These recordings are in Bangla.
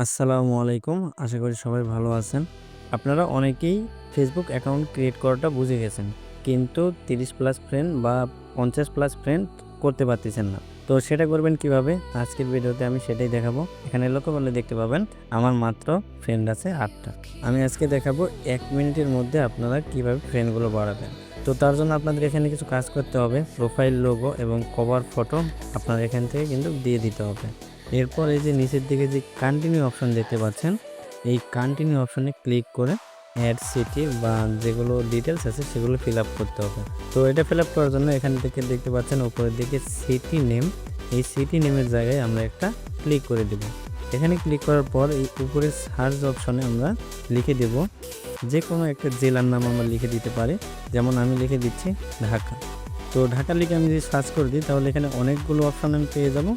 আসসালামু আলাইকুম। আশা করি সবাই ভালো আছেন। আপনারা অনেকেই ফেসবুক অ্যাকাউন্ট ক্রিয়েট করাটা বুঝে গেছেন। কিন্তু 30 প্লাস ফ্রেন্ড বা 50 প্লাস ফ্রেন্ড করতে পারতেছেন না। তো সেটা করবেন কিভাবে? আজকের ভিডিওতে আমি সেটাই দেখাবো। এখানে লক্ষ্য করলে দেখতে পাবেন আমার মাত্র ফ্রেন্ড আছে 8 টা। আমি আজকে দেখাবো 1 মিনিটের মধ্যে আপনারা কিভাবে ফ্রেন্ডগুলো বাড়াবেন। তো তার জন্য আপনাদের এখানে কিছু কাজ করতে হবে। প্রোফাইল লোগো এবং কভার ফটো আপনার এখান থেকে কিন্তু দিয়ে দিতে হবে। এরপর এই যে নিচের দিকে যে কন্টিনিউ অপশন দেখতে পাচ্ছেন, এই কন্টিনিউ অপশনে ক্লিক করে অ্যাড সিটি বা যেগুলো ডিটেলস আছে সেগুলো ফিল আপ করতে হবে। তো এটা ফিল আপ করার জন্য এখান থেকে দেখতে পাচ্ছেন উপরের দিকে সিটি নেম, এই সিটি নেমের জায়গায় আমরা একটা ক্লিক করে দেব। এখানে ক্লিক করার পর এই উপরে সার্চ অপশনে আমরা লিখে দেব যে কোনো একটা জেলার নাম আমরা লিখে দিতে পারি। যেমন আমি লিখে দিচ্ছি ঢাকা। তো ঢাকা লিখে আমি যদি সার্চ করে দিই তাহলে এখানে অনেকগুলো অপশন আমি পেয়ে যাব।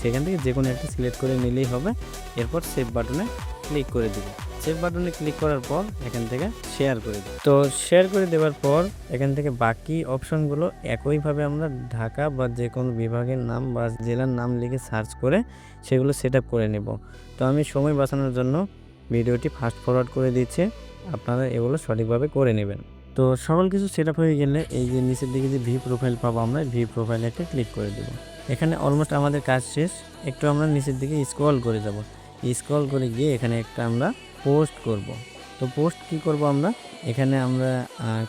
সেখান থেকে যে কোনো একটা সিলেক্ট করে নিলেই হবে। এরপর সেভ বাটনে ক্লিক করে দিব। সেভ বাটনে ক্লিক করার পর এখান থেকে শেয়ার করে দিই। তো শেয়ার করে দেওয়ার পর এখান থেকে বাকি অপশনগুলো একইভাবে আমরা ঢাকা বা যে কোনো বিভাগের নাম বা জেলার নাম লিখে সার্চ করে সেগুলো সেট আপ করে নেব। তো আমি সময় বাঁচানোর জন্য ভিডিওটি ফাস্ট ফরওয়ার্ড করে দিচ্ছি। আপনারা এগুলো সঠিকভাবে করে নেবেন। তো সকল কিছু সেট আপ হয়ে গেলে এই যে নিচের দিকে যে ভি প্রোফাইল পাবো আমরা ভি প্রোফাইলে একটা ক্লিক করে দেব। এখানে অলমোস্ট আমাদের কাজ শেষ। একটু আমরা নিচের দিকে স্ক্রল করে যাব। স্ক্রল করে গিয়ে এখানে একটা আমরা পোস্ট করব। তো পোস্ট কি করব আমরা? এখানে আমরা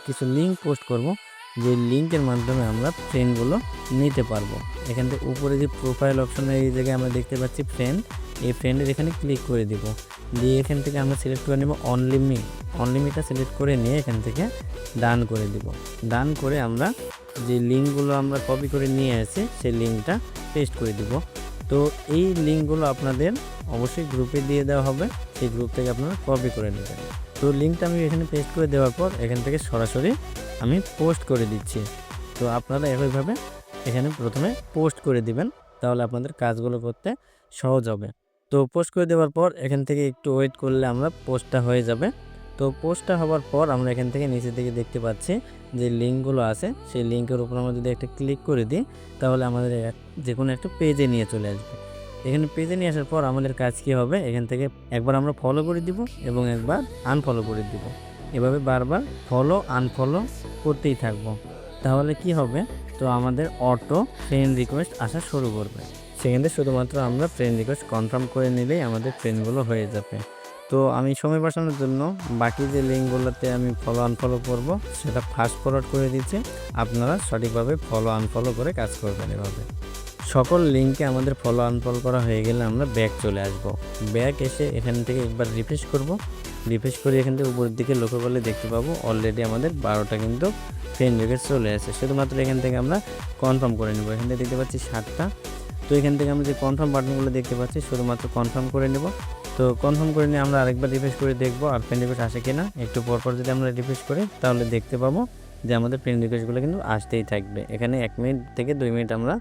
কিছু লিঙ্ক পোস্ট করব, যে লিঙ্কের মাধ্যমে আমরা ফ্রেন্ডগুলো নিতে পারবো। এখান থেকে উপরে যে প্রোফাইল অপশনে এই জায়গায় আমরা দেখতে পাচ্ছি ফ্রেন্ড, এই ফ্রেন্ডের এখানে ক্লিক করে দিব। দিয়ে এখান থেকে আমরা সিলেক্ট করে নেব অনলিমিটটা সিলেক্ট করে নিয়ে এখান থেকে ডান করে দিব। ডান করে আমরা যে লিঙ্কগুলো আমরা কপি করে নিয়ে আসি সেই লিঙ্কটা পেস্ট করে দিব। তো এই লিঙ্কগুলো আপনাদের অবশ্যই গ্রুপে দিয়ে দেওয়া হবে, সেই গ্রুপ থেকে আপনারা কপি করে নেবেন। তো লিঙ্কটা আমি এখানে পেস্ট করে দেওয়ার পর এখান থেকে সরাসরি আমি পোস্ট করে দিচ্ছি। তো আপনারা একইভাবে এখানে প্রথমে পোস্ট করে দিবেন, তাহলে আপনাদের কাজগুলো করতে সহজ হবে। তো পোস্ট করে দেওয়ার পর এখান থেকে একটু ওয়েট করলে আমরা পোস্টটা হয়ে যাবে। তো পোস্টটা হওয়ার পর আমরা এখান থেকে নিচের দিকে দেখতে পাচ্ছি যে লিঙ্কগুলো আছে, সেই লিঙ্কের উপর আমরা যদি একটা ক্লিক করে দিই তাহলে আমাদের যে কোনো একটা পেজে নিয়ে চলে আসবে। এখানে পেজে নিয়ে আসার পর আমাদের কাজ কি হবে? এখান থেকে একবার আমরা ফলো করে দিব এবং একবার আনফলো করে দিব। এভাবে বারবার ফলো আনফলো করতেই থাকবো। তাহলে কি হবে? তো আমাদের অটো ফ্রেন্ড রিকোয়েস্ট আসা শুরু করবে। সেখানে শুধুমাত্র আমরা ফ্রেন্ড রিকোয়েস্ট কনফার্ম করে নিলেই আমাদের ফ্রেন্ডগুলো হয়ে যাবে। তো আমি সময় বাঁচানোর জন্য বাকি যে লিঙ্কগুলোতে আমি ফলো আনফলো করব সেটা ফাস্ট ফরওয়ার্ড করে দিচ্ছি। আপনারা সঠিকভাবে ফলো আনফলো করে কাজ করবেন। এভাবে সকল লিঙ্কে আমাদের ফলো আনফলো করা হয়ে গেলে আমরা ব্যাক চলে আসব। ব্যাক এসে এখান থেকে একবার রিফ্রেশ করব। রিফ্রেশ করে এখান থেকে উপরের দিকে লক্ষ্য করলে দেখতে পাবো অলরেডি আমাদের 12টা কিন্তু ফ্রেন্ড রিকোয়েস্ট চলে আসে। শুধুমাত্র এখান থেকে আমরা কনফার্ম করে নেব। এখান থেকে দেখতে পাচ্ছি 7টা। তো এখান থেকে আমরা যে কনফার্ম বাটনগুলো দেখতে পাচ্ছি শুধুমাত্র কনফার্ম করে নেব। তো কনফার্ম করে নিয়ে আমরা আরেকবার রিফ্রেশ করে দেখব আর ফ্রেন্ড রিকোয়েস্ট আসে কিনা। একটু পরপর যদি আমরা রিফ্রেশ করি তাহলে দেখতে পাবো যে আমাদের ফ্রেন্ড রিকোয়েস্টগুলো কিন্তু আসতেই থাকবে। এখানে 1 মিনিট থেকে 2 মিনিট আমরা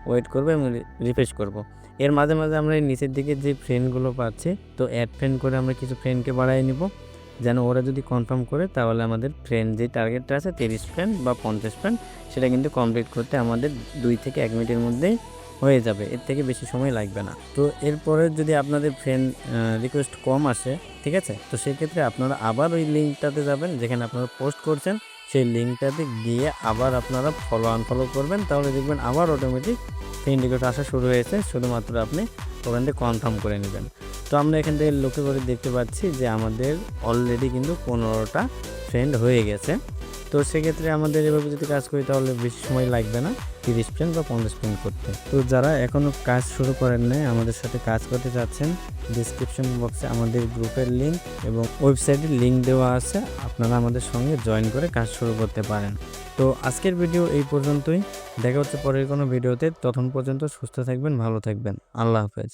ওয়েট করবো এবং রিফ্রেশ করব। এর মাঝে মাঝে আমরা এই নিচের দিকে যে ফ্রেন্ডগুলো পাচ্ছি, তো অ্যাড ফ্রেন্ড করে আমরা কিছু ফ্রেন্ডকে বাড়াই নিব, যেন ওরা যদি কনফার্ম করে তাহলে আমাদের ফ্রেন্ড যে টার্গেটটা আছে 30 ফ্রেন্ড বা 50 ফ্রেন্ড সেটা কিন্তু কমপ্লিট করতে আমাদের 2 থেকে 1 মিনিটের মধ্যেই হয়ে যাবে। এর থেকে বেশি সময় লাগবে না। তো এরপরে যদি আপনাদের ফ্রেন্ড রিকোয়েস্ট কম আসে, ঠিক আছে, তো সেক্ষেত্রে আপনারা আবার ওই লিঙ্কটাতে যাবেন যেখানে আপনারা পোস্ট করছেন, সেই লিঙ্কটাতে গিয়ে আবার আপনারা ফলো আনফলো করবেন। তাহলে দেখবেন আবার অটোমেটিক ফ্রেন্ড রিকোয়েস্ট আসা শুরু হয়েছে। শুধুমাত্র আপনি ওখান থেকে কনফার্ম করে নেবেন। তো আমরা এখান থেকে লক্ষ্য করে দেখতে পাচ্ছি যে আমাদের অলরেডি কিন্তু 15টা ফ্রেন্ড হয়ে গেছে। তো সেক্ষেত্রে আমাদের এভাবে যদি কাজ করি তাহলে বেশি সময় লাগবে না 30 ফ্রেন্ড বা 50 ফ্রেন্ড করতে। তো যারা এখনও কাজ শুরু করেন নাই, আমাদের সাথে কাজ করতে চাচ্ছেন, ডিসক্রিপশন বক্সে আমাদের গ্রুপের লিঙ্ক এবং ওয়েবসাইটের লিঙ্ক দেওয়া আছে। আপনারা আমাদের সঙ্গে জয়েন করে কাজ শুরু করতে পারেন। তো আজকের ভিডিও এই পর্যন্তই। দেখা হচ্ছে পরের কোনো ভিডিওতে। তখন পর্যন্ত সুস্থ থাকবেন, ভালো থাকবেন। আল্লাহ হাফেজ।